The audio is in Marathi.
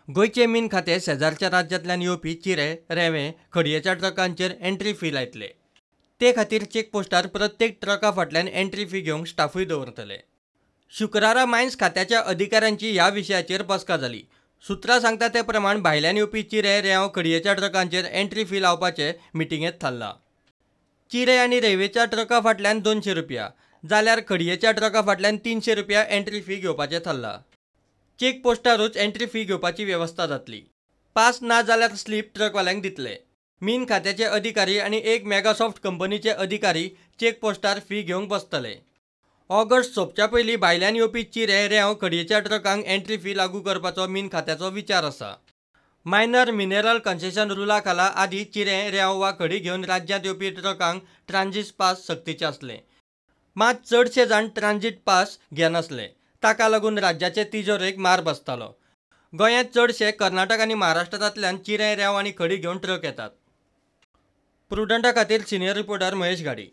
गोयचे मीन खाते शेजारच्या राज्यांतल्यान येवपी चिरे, रेंवे, खडयेच्या ट्रकांचेर एंट्री फी लायतले। ते खातीर चेकपोस्टार प्रत्येक ट्रका फाटल्यान एंट्री फी घेवंक स्टाफूय दवरतले। शुक्रारा मायन्स खात्याच्या अधिकाऱ्यांची ह्या विशयाचेर बसका जाली। सुत्रां सांगता ते प्रमाण भायल्यान येवपी चिरे, रेंव, खडयेच्या ट्रकांचेर एंट्री फी लावपाचें मिटिंगेंत थारलां। चिरे आनी रेंवेच्या ट्रका फाटल्यान 200 रुपया जाल्यार खडयेच्या ट्रका फाटल्यान 300 रुपया एंट्री फी घेवपाचें थारलां। चेकपोस्टारूच एंट्री फी घेवपाची वेवस्था जातली। पास ना जाल्यार स्लीप ट्रकवाल्यांक दितले। मीन खात्याचे अधिकारी आनी एक मेगासॉफ्ट कंपनीचे अधिकारी चेकपोस्टार फी घेवंक बसतले। ऑगस्ट सोंपच्या पयलीं भायल्यान येवपी चिरे, रेंव, खडयेच्या ट्रकांक एंट्री फी लागू करपाचो मीन खात्याचो विचार आसा। मायनर मिनेरल कन्सेशन रुला खाला आदीं चिरे, रेंव वा खडी घेवन राज्यांत येवपी ट्रकांक ट्रांझीट पास सक्तीचे आसले। मात चडशे जाण ट्रांझीट पास घेनासले। ताका लागून राज्याचे तिजोरेक मार बसतालो। गोंयांत चडशे कर्नाटक आनी महाराष्ट्रांतल्यान चिरे, रेंव आनी खडी घेवन ट्रक येतात। प्रुडंटा खातीर सिनियर रिपोर्टर महेश गाडी।